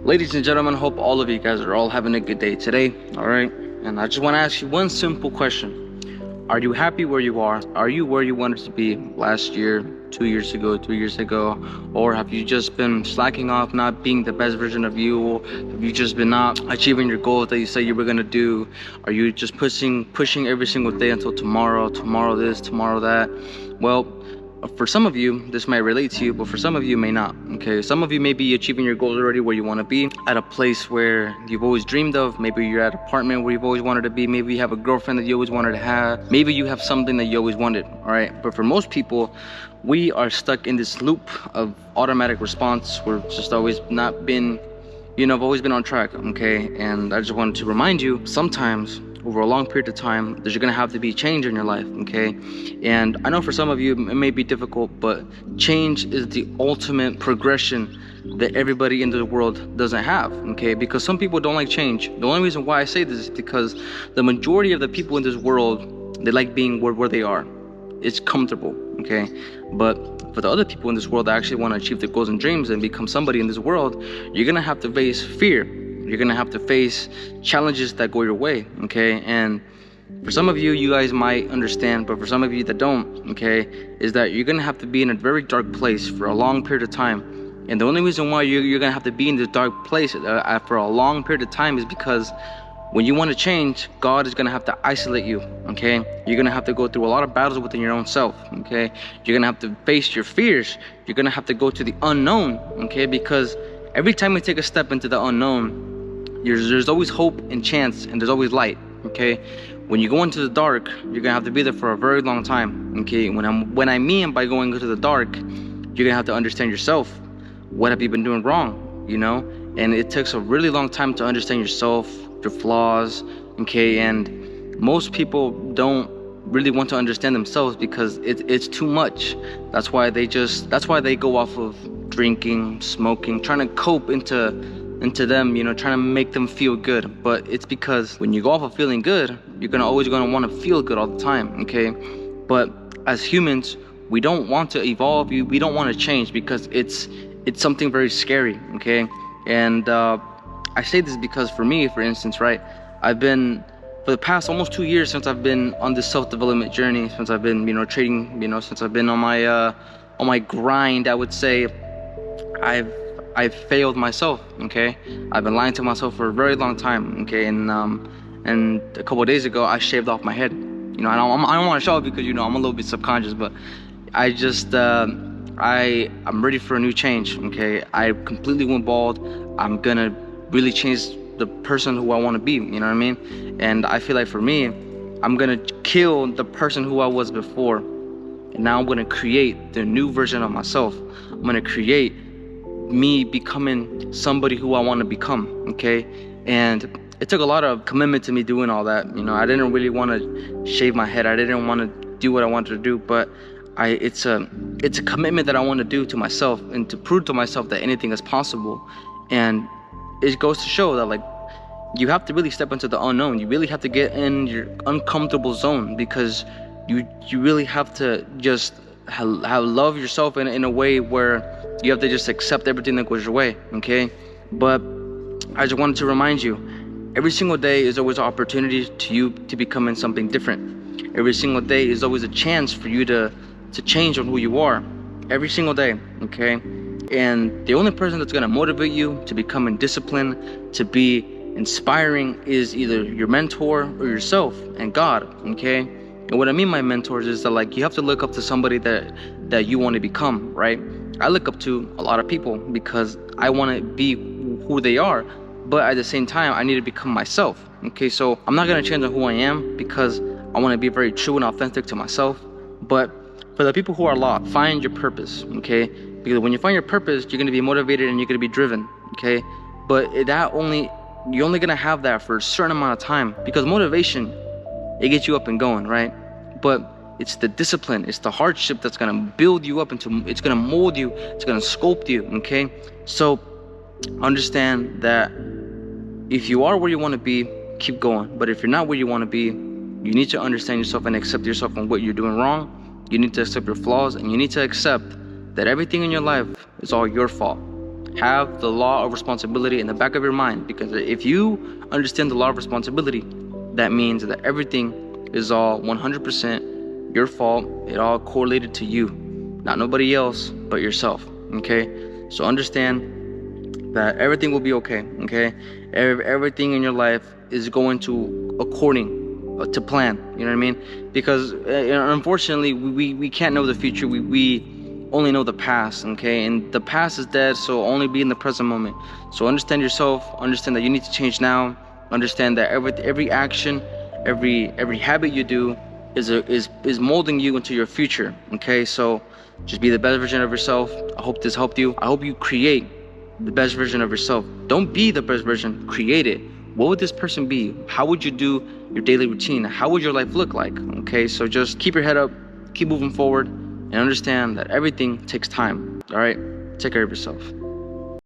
Ladies and gentlemen, hope all of you guys are all having a good day today. All right, and I just want to ask you one simple question. Are you happy where you are? Are you where you wanted to be last year, 2 years ago, 3 years ago? Or have you just been slacking off, not being the best version of you? Have you just been not achieving your goals that you said you were gonna do? Are you just pushing every single day until tomorrow this, tomorrow that? Well, for some of you this might relate to you, but for some of you it may not. Okay, some of you may be achieving your goals already, where you want to be, at a place where you've always dreamed of. Maybe you're at an apartment where you've always wanted to be. Maybe you have a girlfriend that you always wanted to have. Maybe you have something that you always wanted. All right, but for most people, we are stuck in this loop of automatic response. We're just always not been, I've always been on track. Okay, and I just wanted to remind you, sometimes over a long period of time, there's gonna have to be change in your life. Okay, and I know for some of you it may be difficult, but change is the ultimate progression that everybody in the world doesn't have. Okay, because some people don't like change. The only reason why I say this is because the majority of the people in this world, they like being where they are. It's comfortable. Okay, but for the other people in this world that actually want to achieve their goals and dreams and become somebody in this world, you're gonna have to face fear. You're gonna have to face challenges that go your way. Okay, and for some of you, you guys might understand, but for some of you that don't, okay, is that you're gonna have to be in a very dark place for a long period of time. And the only reason why you're gonna have to be in this dark place for a long period of time is because when you want to change, God is gonna have to isolate you. Okay, you're gonna have to go through a lot of battles within your own self. Okay, you're gonna have to face your fears. You're gonna have to go to the unknown. Okay, because every time you take a step into the unknown, there's always hope and chance, and there's always light. Okay, when you go into the dark, you're gonna have to be there for a very long time. Okay, when I mean by going into the dark, you're gonna have to understand yourself. What have you been doing wrong? And it takes a really long time to understand yourself, your flaws. Okay, and most people don't really want to understand themselves because it's too much. That's why they go off of drinking, smoking, trying to cope into them, trying to make them feel good. But it's because when you go off of feeling good, you're always gonna want to feel good all the time. Okay, but as humans, we don't want to evolve. We don't want to change because it's something very scary. Okay, and I say this because for me, for instance, right, I've been, for the past almost 2 years since I've been on this self-development journey, since I've been trading, since I've been on my grind, I would say I've failed myself. Okay, I've been lying to myself for a very long time. Okay, and a couple of days ago I shaved off my head. I don't want to show it because I'm a little bit subconscious, but I just I'm ready for a new change. Okay, I completely went bald. I'm gonna really change the person who I want to be. You know what I mean? And I feel like for me, I'm gonna kill the person who I was before, and now I'm gonna create the new version of myself. I'm gonna create me becoming somebody who I want to become. Okay, and it took a lot of commitment to me doing all that. I didn't really want to shave my head. I didn't want to do what I wanted to do, but it's a commitment that I want to do to myself and to prove to myself that anything is possible. And it goes to show that, like, you have to really step into the unknown. You really have to get in your uncomfortable zone, because you really have to just have love yourself in a way where you have to just accept everything that goes your way. Okay, but I just wanted to remind you, every single day is always an opportunity to becoming something different. Every single day is always a chance for you to change on who you are. Every single day. Okay, and the only person that's going to motivate you to become disciplined, to be inspiring, is either your mentor or yourself and God. Okay, and what I mean by mentors is that, like, you have to look up to somebody that you want to become, right? I look up to a lot of people because I want to be who they are, but at the same time, I need to become myself. Okay, so I'm not going to change on who I am because I want to be very true and authentic to myself. But for the people who are lost, find your purpose. Okay, because when you find your purpose, you're going to be motivated and you're going to be driven. Okay, but you're only going to have that for a certain amount of time, because motivation, it gets you up and going, right? But it's the discipline, it's the hardship that's going to build you up it's going to mold you, it's going to sculpt you. Okay, so understand that if you are where you want to be, keep going. But if you're not where you want to be, you need to understand yourself and accept yourself and what you're doing wrong. You need to accept your flaws, and you need to accept that everything in your life is all your fault. have the law of responsibility in the back of your mind, because if you understand the law of responsibility, that means that everything is all 100% your fault. It all correlated to you, not nobody else but yourself. Okay, so understand that everything will be okay. Okay, everything in your life is going to according to plan. You know what I mean? Because unfortunately we can't know the future. We only know the past. Okay, and the past is dead, so only be in the present moment. So understand yourself, understand that you need to change now, understand that every action, every habit you do is molding you into your future. Okay, so just be the best version of yourself. I hope this helped you. I hope you create the best version of yourself. Don't be the best version, create it. What would this person be? How would you do your daily routine? How would your life look like? Okay, so just keep your head up, keep moving forward, and understand that everything takes time. All right, take care of yourself.